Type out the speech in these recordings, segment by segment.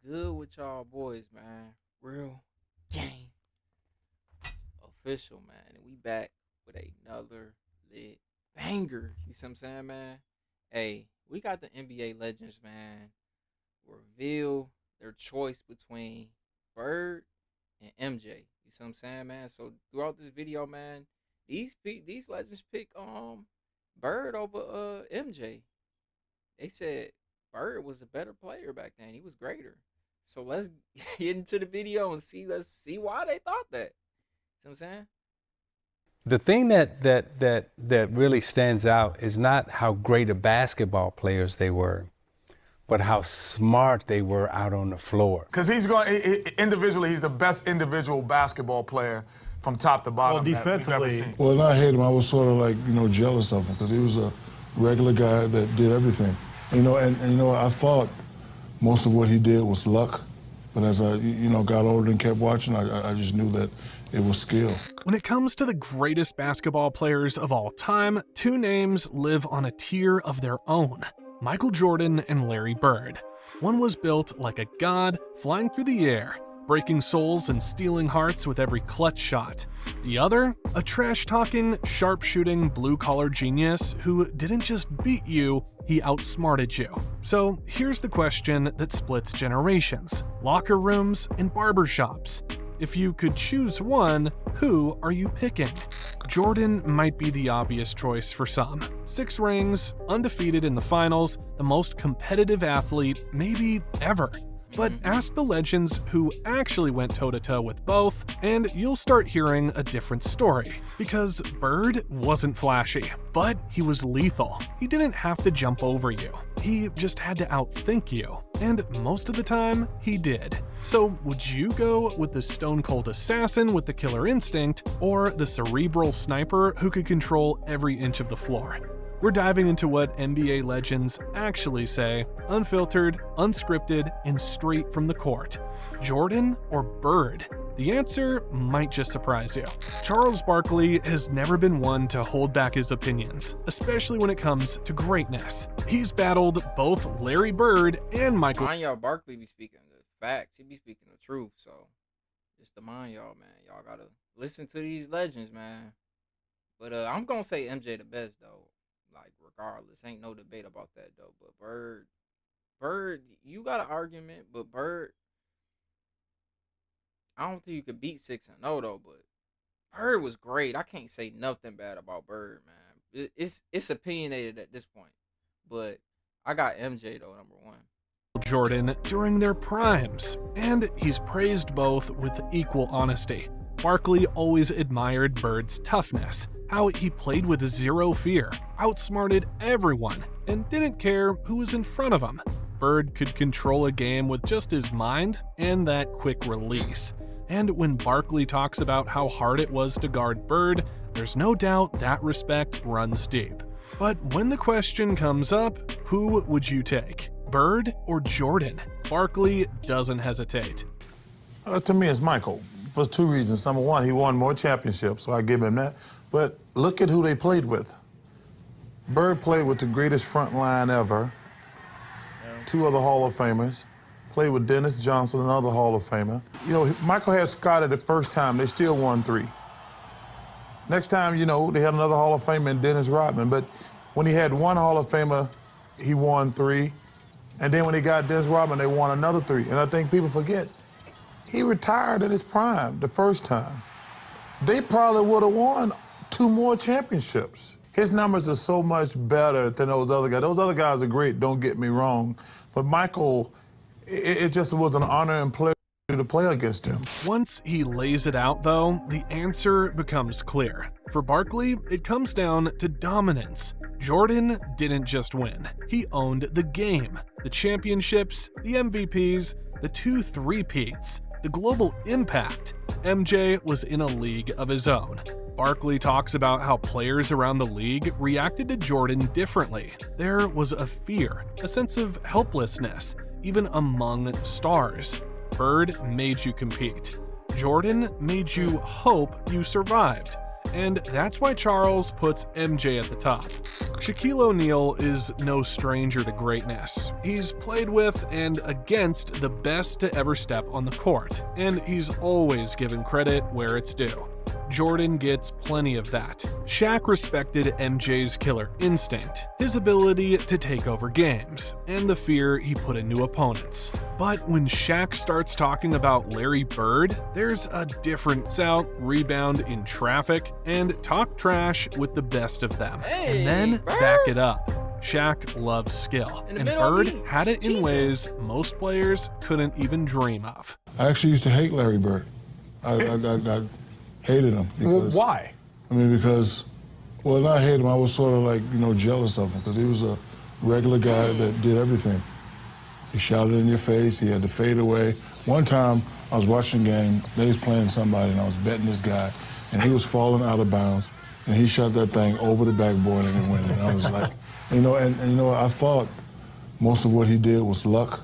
Good with y'all boys, man? Real game official, man. And we back with another lit banger. You see what I'm saying, man? Hey, we got the NBA legends, man. Reveal their choice between Bird and MJ. You see what I'm saying, man? So throughout this video, man, these legends pick Bird over MJ. They said Bird was a better player back then. He was greater. So let's get into the video and let's see why they thought that. See what I'm saying? The thing that really stands out is not how great of basketball players they were, but how smart they were out on the floor. Because individually, he's the best individual basketball player from top to bottom. Well, defensively. Well, I hate him. I was sort of like, jealous of him because he was a regular guy that did everything. And I thought most of what he did was luck. But as I, got older and kept watching, I just knew that it was skill. When it comes to the greatest basketball players of all time, two names live on a tier of their own: Michael Jordan and Larry Bird. One was built like a god, flying through the air, breaking souls and stealing hearts with every clutch shot. The other, a trash-talking, sharp-shooting, blue-collar genius who didn't just beat you, he outsmarted you. So here's the question that splits generations: locker rooms and barbershops. If you could choose one, who are you picking? Jordan might be the obvious choice for some. 6 rings, undefeated in the finals, the most competitive athlete maybe ever. But ask the legends who actually went toe-to-toe with both, and you'll start hearing a different story. Because Bird wasn't flashy, but he was lethal. He didn't have to jump over you. He just had to outthink you. And most of the time, he did. So would you go with the stone-cold assassin with the killer instinct, or the cerebral sniper who could control every inch of the floor? We're diving into what NBA legends actually say, unfiltered, unscripted, and straight from the court. Jordan or Bird? The answer might just surprise you. Charles Barkley has never been one to hold back his opinions, especially when it comes to greatness. He's battled both Larry Bird and Michael. Mind y'all, Barkley be speaking the facts. He be speaking the truth. So just to mind y'all, man. Y'all gotta listen to these legends, man. But I'm gonna say MJ the best though. Like, regardless, ain't no debate about that though. But Bird, you got an argument, but Bird, I don't think you could beat 6-0 though. But Bird was great. I can't say nothing bad about Bird, man. It's opinionated at this point, but I got MJ though, number one. Jordan during their primes, and he's praised both with equal honesty. Barkley always admired Bird's toughness, how he played with zero fear, outsmarted everyone, and didn't care who was in front of him. Bird could control a game with just his mind and that quick release. And when Barkley talks about how hard it was to guard Bird, there's no doubt that respect runs deep. But when the question comes up, who would you take, Bird or Jordan? Barkley doesn't hesitate. To me, it's Michael, for 2 reasons. Number one, he won more championships, so I give him that. But look at who they played with. Bird played with the greatest front line ever, 2 other Hall of Famers, played with Dennis Johnson, another Hall of Famer. Michael had Scotty the first time, they still won 3. Next time, they had another Hall of Famer in Dennis Rodman, but when he had 1 Hall of Famer, he won 3. And then when he got Dennis Rodman, they won another 3. And I think people forget, he retired at his prime the first time. They probably would have won 2 more championships. His numbers are so much better than those other guys. Those other guys are great, don't get me wrong. But Michael, it just was an honor and pleasure to play against him. Once he lays it out, though, the answer becomes clear. For Barkley, it comes down to dominance. Jordan didn't just win. He owned the game. The championships, the MVPs, the 2 three-peats, the global impact. MJ was in a league of his own. Barkley talks about how players around the league reacted to Jordan differently. There was a fear, a sense of helplessness, even among stars. Bird made you compete. Jordan made you hope you survived. and that's why Charles puts MJ at the top. Shaquille O'Neal is no stranger to greatness. He's played with and against the best to ever step on the court, and he's always given credit where it's due. Jordan gets plenty of that. Shaq respected MJ's killer instinct, his ability to take over games, and the fear he put into opponents. But when Shaq starts talking about Larry Bird, there's a difference out, rebound in traffic, and talk trash with the best of them. And then back it up. Shaq loves skill, and Bird had it in ways most players couldn't even dream of. I actually used to hate Larry Bird. I hated him. Because, well, why? I mean, because, well, not hate him, I was sort of like, jealous of him, because he was a regular guy that did everything. He shouted in your face, he had to fade away. One time, I was watching a game, they was playing somebody, and I was betting this guy, and he was falling out of bounds, and he shot that thing over the backboard and it went in. I was like, I thought most of what he did was luck,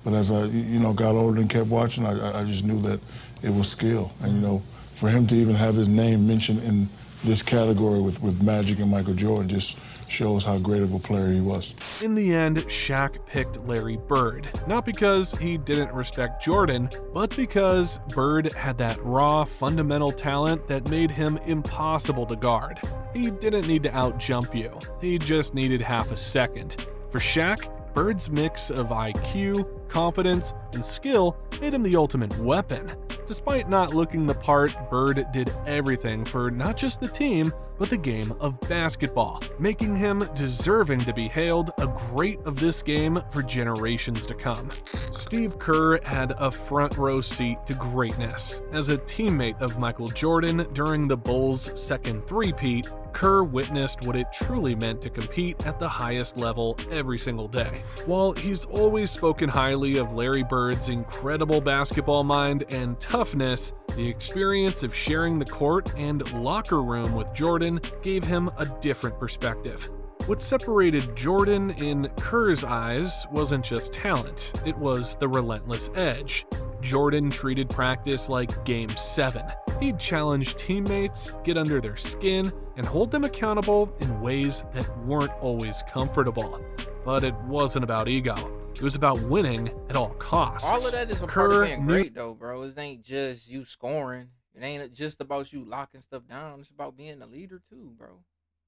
but as I, got older and kept watching, I just knew that it was skill. And, for him to even have his name mentioned in this category with Magic and Michael Jordan just shows how great of a player he was. In the end, Shaq picked Larry Bird, not because he didn't respect Jordan, but because Bird had that raw, fundamental talent that made him impossible to guard. He didn't need to out-jump you, he just needed half a second. For Shaq, Bird's mix of IQ, confidence, and skill made him the ultimate weapon. Despite not looking the part, Bird did everything for not just the team, but the game of basketball, making him deserving to be hailed a great of this game for generations to come. Steve Kerr had a front row seat to greatness. As a teammate of Michael Jordan during the Bulls' second three-peat, Kerr witnessed what it truly meant to compete at the highest level every single day. While he's always spoken highly of Larry Bird's incredible basketball mind and toughness, the experience of sharing the court and locker room with Jordan gave him a different perspective. What separated Jordan in Kerr's eyes wasn't just talent, it was the relentless edge. Jordan treated practice like Game 7. He'd challenge teammates, get under their skin, and hold them accountable in ways that weren't always comfortable. But it wasn't about ego. It was about winning at all costs. All of that is a part of being great, though, bro. It ain't just you scoring. It ain't just about you locking stuff down. It's about being a leader, too, bro.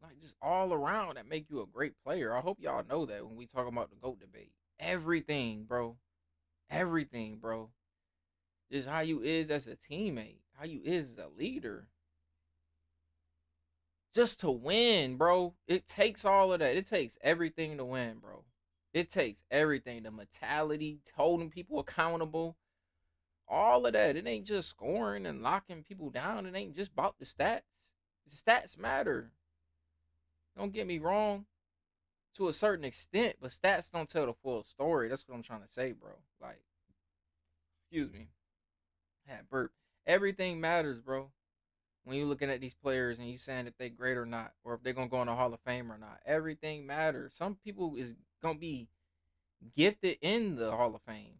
Like, just all around that make you a great player. I hope y'all know that when we talk about the GOAT debate. Everything, bro. Everything, bro. Just how you is as a teammate. How you is as a leader. Just to win, bro. It takes all of that. It takes everything to win, bro. It takes everything. The mentality, holding people accountable. All of that. It ain't just scoring and locking people down. It ain't just about the stats. The stats matter. Don't get me wrong. To a certain extent. But stats don't tell the full story. That's what I'm trying to say, bro. Like, excuse me. Burp. Everything matters, bro. When you're looking at these players and you saying if they great or not, or if they're gonna go in the Hall of Fame or not, everything matters. Some people is gonna be gifted in the Hall of Fame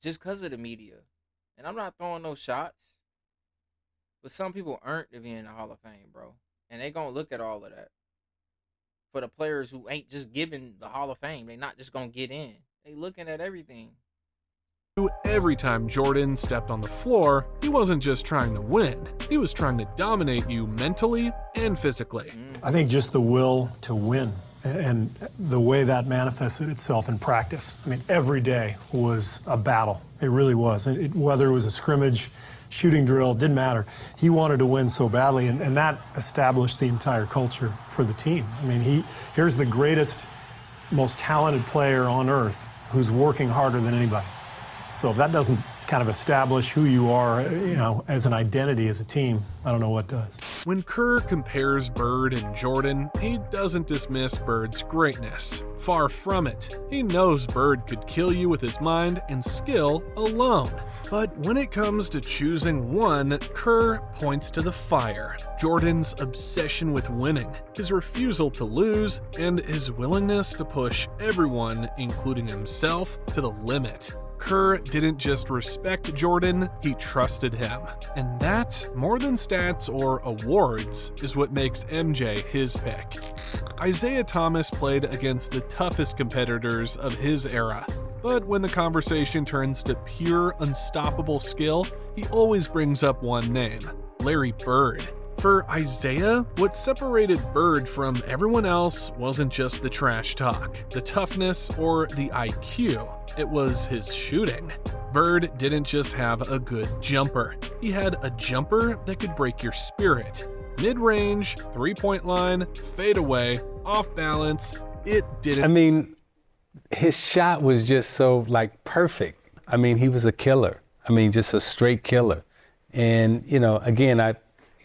just because of the media, and I'm not throwing no shots, but some people earned to be in the Hall of Fame, bro, and they gonna look at all of that. For the players who ain't just given the Hall of Fame, they not just gonna get in. They looking at everything. Every time Jordan stepped on the floor, he wasn't just trying to win, he was trying to dominate you mentally and physically. I think just the will to win and the way that manifested itself in practice. I mean, every day was a battle. It really was. Whether it was a scrimmage, shooting drill, didn't matter. He wanted to win so badly, and that established the entire culture for the team. I mean, here's the greatest, most talented player on earth who's working harder than anybody. So if that doesn't kind of establish who you are, as an identity, as a team, I don't know what does. When Kerr compares Bird and Jordan, he doesn't dismiss Bird's greatness. Far from it. He knows Bird could kill you with his mind and skill alone. But when it comes to choosing one, Kerr points to the fire. Jordan's obsession with winning, his refusal to lose, and his willingness to push everyone, including himself, to the limit. Kerr didn't just respect Jordan, he trusted him. And that, more than stats or awards, is what makes MJ his pick. Isaiah Thomas played against the toughest competitors of his era, but when the conversation turns to pure, unstoppable skill, he always brings up one name: Larry Bird. For Isaiah, what separated Bird from everyone else wasn't just the trash talk, the toughness, or the IQ. It was his shooting. Bird didn't just have a good jumper. He had a jumper that could break your spirit. Mid-range, three-point line, fadeaway, off balance, it didn't. I mean, his shot was just so perfect. I mean, he was a killer. I mean, just a straight killer. And, again,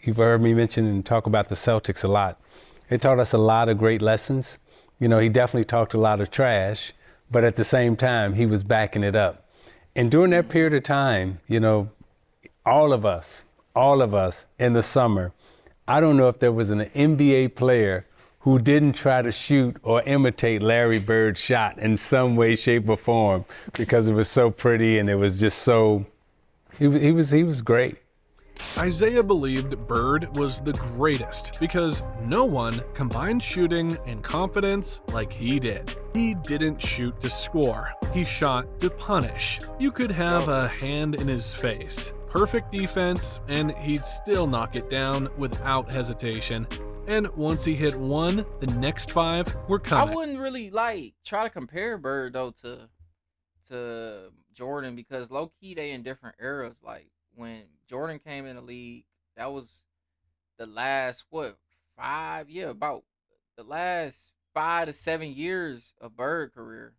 you've heard me mention and talk about the Celtics a lot. They taught us a lot of great lessons. He definitely talked a lot of trash, but at the same time, he was backing it up. And during that period of time, all of us in the summer, I don't know if there was an NBA player who didn't try to shoot or imitate Larry Bird's shot in some way, shape, or form because it was so pretty and it was just so, he was great. Isaiah believed Bird was the greatest because no one combined shooting and confidence like he did. He didn't shoot to score, he shot to punish. You could have a hand in his face, perfect defense, and he'd still knock it down without hesitation. And once he hit one, the next 5 were coming. I wouldn't really try to compare Bird though to Jordan because low key they in different eras. Like when Jordan came in the league, that was the last about the last 5 to 7 years of Bird career.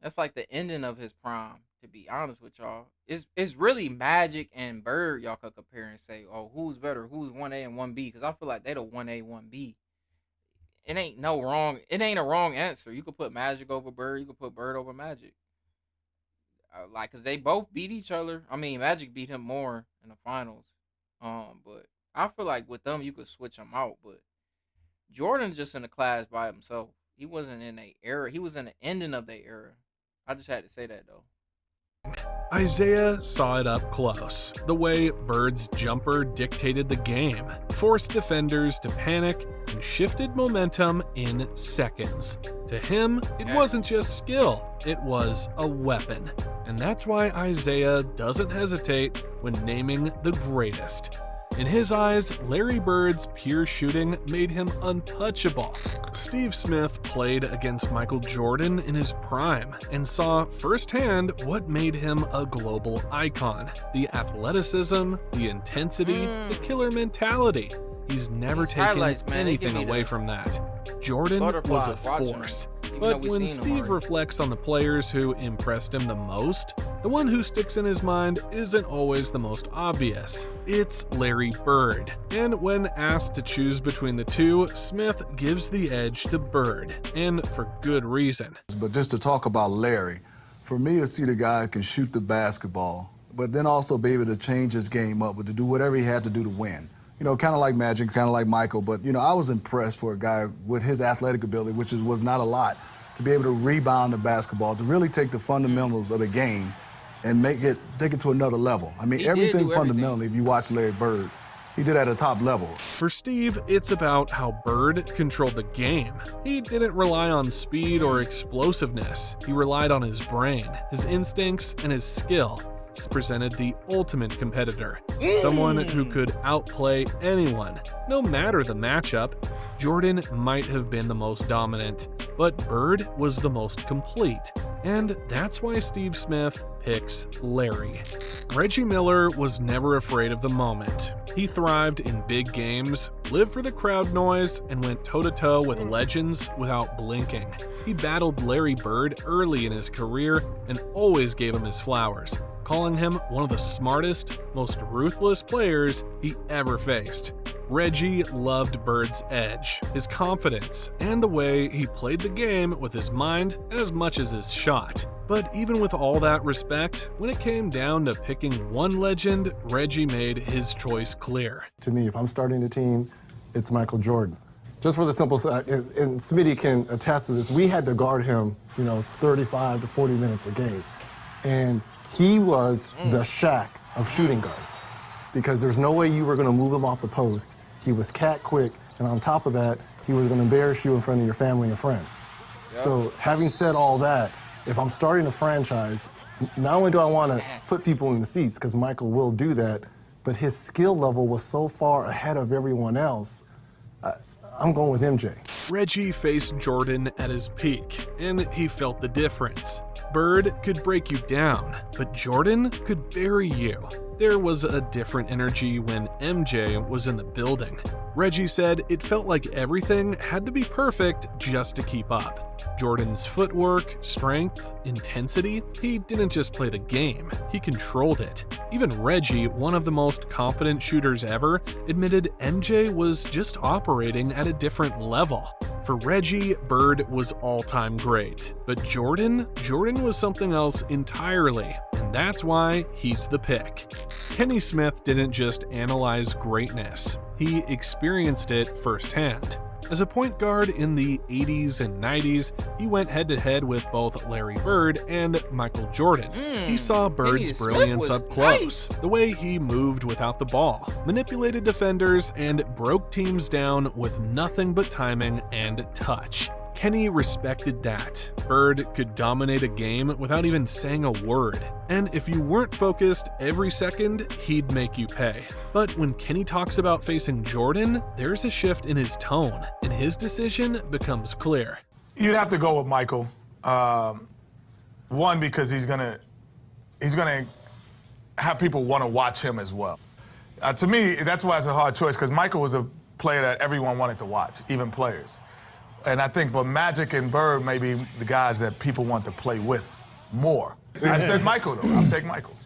That's like the ending of his prime, to be honest with y'all. It's really Magic and Bird y'all could compare and say, oh, who's better? Who's 1A and 1B? Because I feel like they the 1A, 1B. It ain't a wrong answer. You could put Magic over Bird. You could put Bird over Magic. Because they both beat each other. I mean, Magic beat him more in the finals. But I feel like with them, you could switch them out. But Jordan's just in a class by himself. He wasn't in a era. He was in the ending of their era. I just had to say that, though. Isaiah saw it up close, the way Bird's jumper dictated the game, forced defenders to panic, and shifted momentum in seconds. To him, it wasn't just skill, it was a weapon. And that's why Isaiah doesn't hesitate when naming the greatest. In his eyes, Larry Bird's pure shooting made him untouchable. Steve Smith played against Michael Jordan in his prime and saw firsthand what made him a global icon: the athleticism, the intensity, the killer mentality. He's never taken anything away from that. Jordan was a force. But when Steve reflects on the players who impressed him the most, the one who sticks in his mind isn't always the most obvious. It's Larry Bird. And when asked to choose between the two, Smith gives the edge to Bird, and for good reason. But just to talk about Larry, for me to see the guy who can shoot the basketball, but then also be able to change his game up, but to do whatever he had to do to win. Kind of like Magic, kind of like Michael, but, I was impressed for a guy with his athletic ability, which was not a lot, to be able to rebound the basketball, to really take the fundamentals of the game and take it to another level. I mean, everything fundamentally, if you watch Larry Bird, he did at a top level. For Steve, it's about how Bird controlled the game. He didn't rely on speed or explosiveness. He relied on his brain, his instincts, and his skill. Presented the ultimate competitor, someone who could outplay anyone, no matter the matchup. Jordan might have been the most dominant, but Bird was the most complete, and that's why Steve Smith picks Larry. Reggie Miller was never afraid of the moment. He thrived in big games, lived for the crowd noise, and went toe-to-toe with legends without blinking. He battled Larry Bird early in his career and always gave him his flowers, calling him one of the smartest, most ruthless players he ever faced. Reggie loved Bird's edge, his confidence, and the way he played the game with his mind as much as his shot. But even with all that respect, when it came down to picking one legend, Reggie made his choice clear. To me, if I'm starting a team, it's Michael Jordan. Just for the simple side, and Smitty can attest to this, we had to guard him, 35 to 40 minutes a game. And he was the Shaq of shooting guards because there's no way you were going to move him off the post. He was cat quick, and on top of that, he was going to embarrass you in front of your family and friends. Yep. So having said all that, if I'm starting a franchise, not only do I want to put people in the seats, because Michael will do that, but his skill level was so far ahead of everyone else, I'm going with MJ. Reggie faced Jordan at his peak, and he felt the difference. Bird could break you down, but Jordan could bury you. There was a different energy when MJ was in the building. Reggie said it felt like everything had to be perfect just to keep up. Jordan's footwork, strength, intensity, he didn't just play the game, he controlled it. Even Reggie, one of the most confident shooters ever, admitted MJ was just operating at a different level. For Reggie, Bird was all-time great, but Jordan was something else entirely, and that's why he's the pick. Kenny Smith didn't just analyze greatness, he experienced it firsthand. As a point guard in the 80s and 90s, he went head-to-head with both Larry Bird and Michael Jordan. He saw Bird's brilliance up close, the way he moved without the ball, manipulated defenders, and broke teams down with nothing but timing and touch. Kenny respected that. Bird could dominate a game without even saying a word, and if you weren't focused every second, he'd make you pay. But when Kenny talks about facing Jordan, there's a shift in his tone, and his decision becomes clear. You'd have to go with Michael. One, because he's gonna have people want to watch him as well. To me, that's why it's a hard choice, because Michael was a player that everyone wanted to watch, even players. And I think, but Magic and Bird may be the guys that people want to play with more. I said Michael, though. I'll take Michael.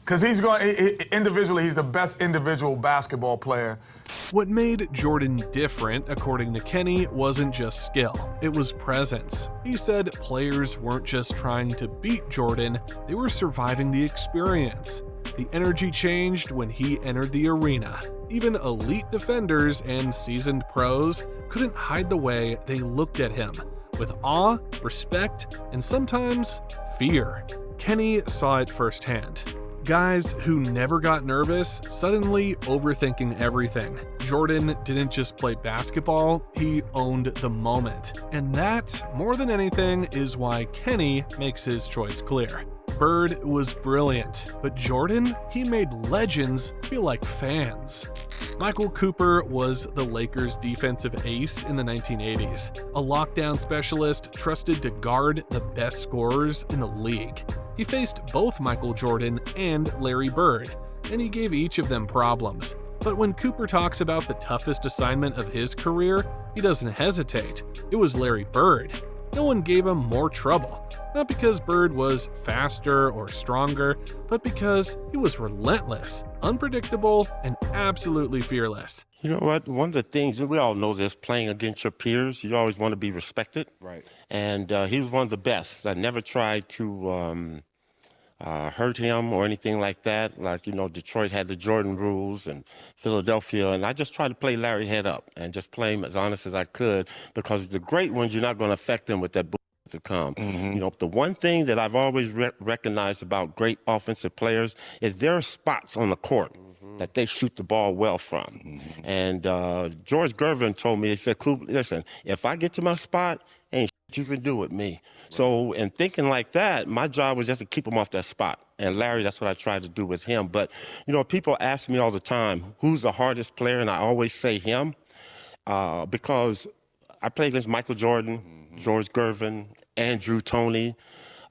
Because individually, he's the best individual basketball player. What made Jordan different, according to Kenny, wasn't just skill, it was presence. He said players weren't just trying to beat Jordan, they were surviving the experience. The energy changed when he entered the arena. Even elite defenders and seasoned pros couldn't hide the way they looked at him, with awe, respect, and sometimes fear. Kenny saw it firsthand. Guys who never got nervous, suddenly overthinking everything. Jordan didn't just play basketball, he owned the moment. And that, more than anything, is why Kenny makes his choice clear. Bird was brilliant, but Jordan, he made legends feel like fans. Michael Cooper was the Lakers' defensive ace in the 1980s, a lockdown specialist trusted to guard the best scorers in the league. He faced both Michael Jordan and Larry Bird, and he gave each of them problems. But when Cooper talks about the toughest assignment of his career, he doesn't hesitate. It was Larry Bird. No one gave him more trouble. Not because Bird was faster or stronger, but because he was relentless, unpredictable, and absolutely fearless. You know what? One of the things, and we all know this, playing against your peers, you always want to be respected. Right. And he was one of the best. I never tried to hurt him or anything like that. Like, you know, Detroit had the Jordan rules and Philadelphia, and I just tried to play Larry head up and just play him as honest as I could, because the great ones, you're not going to affect them with that to come. You know, the one thing that I've always recognized about great offensive players is there are spots on the court that they shoot the ball well from. And George Gervin told me, he said, listen, if I get to my spot, ain't shit you can do with me. Right. So in thinking like that, my job was just to keep him off that spot. And Larry, that's what I tried to do with him. But, you know, people ask me all the time, who's the hardest player? And I always say him, because I played against Michael Jordan, George Gervin, Andrew Toney.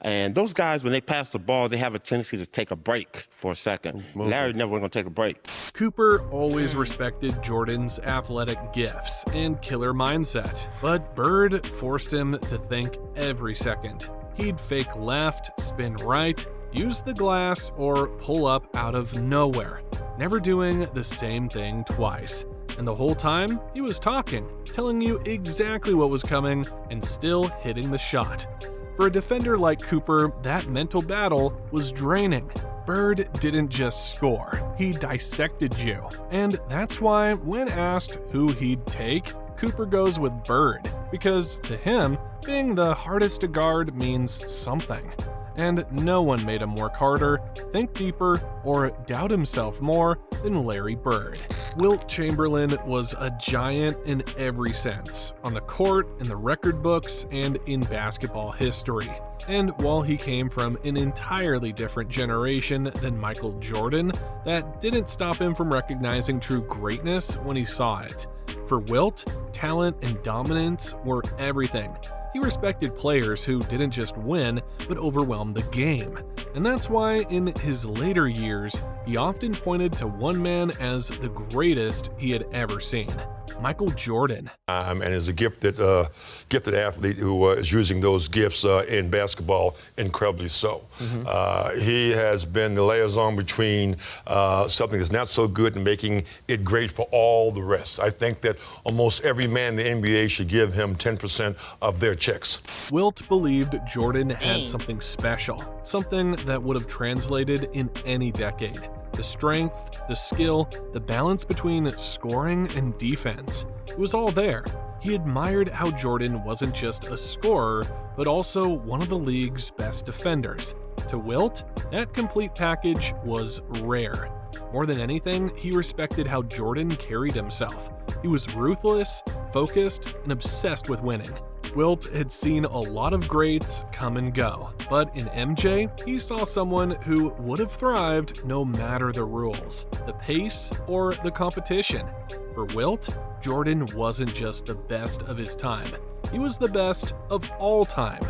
And those guys, when they pass the ball, they have a tendency to take a break for a second. Larry never going to take a break. Cooper always respected Jordan's athletic gifts and killer mindset, but Bird forced him to think every second. He'd fake left, spin right, use the glass, or pull up out of nowhere, never doing the same thing twice. And the whole time, he was talking, telling you exactly what was coming, and still hitting the shot. For a defender like Cooper, that mental battle was draining. Bird didn't just score, he dissected you. And that's why, when asked who he'd take, Cooper goes with Bird, because to him, being the hardest to guard means something. and no one made him work harder, think deeper, or doubt himself more than Larry Bird. Wilt Chamberlain was a giant in every sense, on the court, in the record books, and in basketball history. And while he came from an entirely different generation than Michael Jordan, that didn't stop him from recognizing true greatness when he saw it. For Wilt, talent and dominance were everything. He respected players who didn't just win, but overwhelmed the game. And that's why, in his later years, he often pointed to one man as the greatest he had ever seen: Michael Jordan. And is a gifted athlete who is using those gifts in basketball incredibly so. He has been the liaison between something that's not so good and making it great for all the rest. I think that almost every man in the NBA should give him 10% of their checks. Wilt believed Jordan had something special, something that would have translated in any decade. The strength, the skill, the balance between scoring and defense. It was all there. He admired how Jordan wasn't just a scorer, but also one of the league's best defenders. To Wilt, that complete package was rare. More than anything, he respected how Jordan carried himself. He was ruthless, focused, and obsessed with winning. Wilt had seen a lot of greats come and go, but in MJ, he saw someone who would have thrived no matter the rules, the pace, or the competition. For Wilt, Jordan wasn't just the best of his time. He was the best of all time.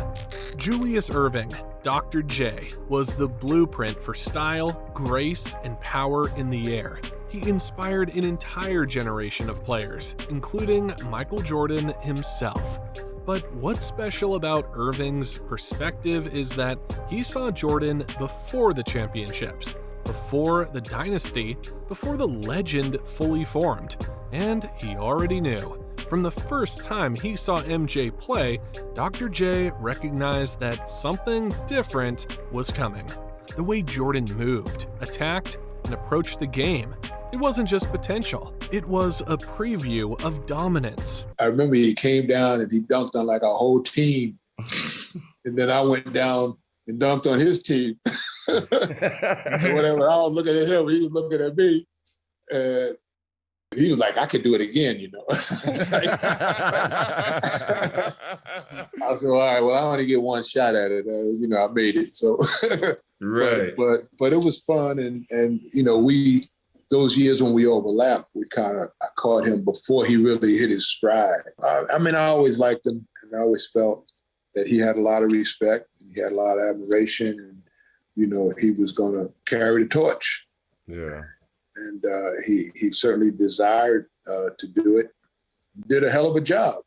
Julius Erving, Dr. J, was the blueprint for style, grace, and power in the air. He inspired an entire generation of players, including Michael Jordan himself. But what's special about Irving's perspective is that he saw Jordan before the championships, before the dynasty, before the legend fully formed. And he already knew. From the first time he saw MJ play, Dr. J recognized that something different was coming. The way Jordan moved, attacked, and approached the game. It wasn't just potential, it was a preview of dominance. I remember he came down and he dunked on like our whole team. And then I went down and dunked on his team. Whatever, I was looking at him, he was looking at me. And he was like, I could do it again, you know. I said, all right, well, I only get one shot at it. You know, I made it. So, right. But it was fun. And you know, those years when we overlapped, I caught him before he really hit his stride. I mean, I always liked him, and I always felt that he had a lot of respect, and he had a lot of admiration, and, you know, he was going to carry the torch. Yeah. And he certainly desired to do it. Did a hell of a job.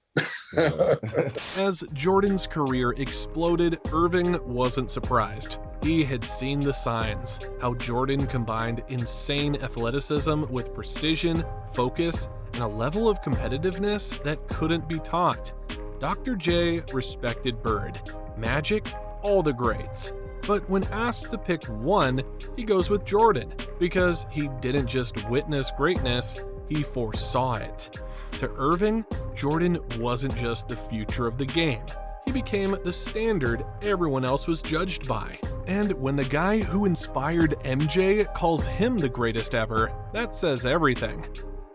As Jordan's career exploded, Irving wasn't surprised. He had seen the signs, how Jordan combined insane athleticism with precision, focus, and a level of competitiveness that couldn't be taught. Dr. J respected Bird, Magic, all the greats. But when asked to pick one, he goes with Jordan, because he didn't just witness greatness, he foresaw it. To Irving, Jordan wasn't just the future of the game. He became the standard everyone else was judged by. And when the guy who inspired MJ calls him the greatest ever, that says everything.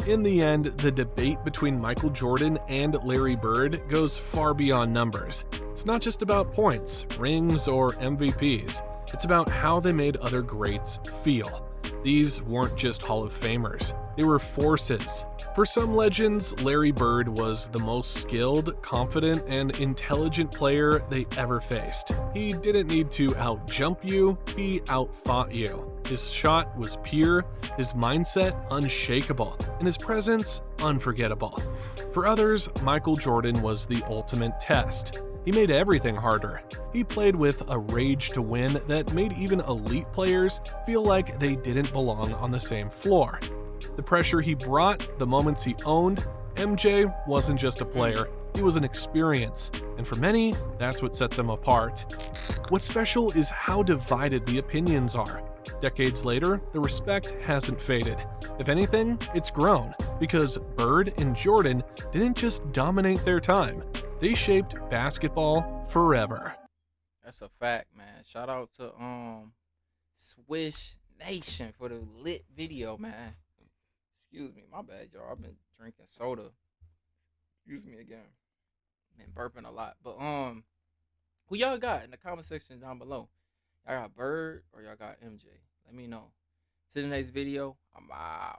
In the end, the debate between Michael Jordan and Larry Bird goes far beyond numbers. It's not just about points, rings, or MVPs. It's about how they made other greats feel. These weren't just Hall of Famers. They were forces. For some legends, Larry Bird was the most skilled, confident, and intelligent player they ever faced. He didn't need to out-jump you, he out-thought you. His shot was pure, his mindset unshakable, and his presence unforgettable. For others, Michael Jordan was the ultimate test. He made everything harder. He played with a rage to win that made even elite players feel like they didn't belong on the same floor. The pressure he brought, the moments he owned, MJ wasn't just a player, he was an experience, and for many, that's what sets him apart. What's special is how divided the opinions are. Decades later, the respect hasn't faded. If anything, it's grown, because Bird and Jordan didn't just dominate their time, they shaped basketball forever. That's a fact, man. Shout out to Swish Nation for the lit video, man. Excuse me, my bad, y'all. I've been drinking soda. Excuse me again. Been burping a lot. But who y'all got in the comment section down below? Y'all got Bird or y'all got MJ? Let me know. To the next video, I'm out.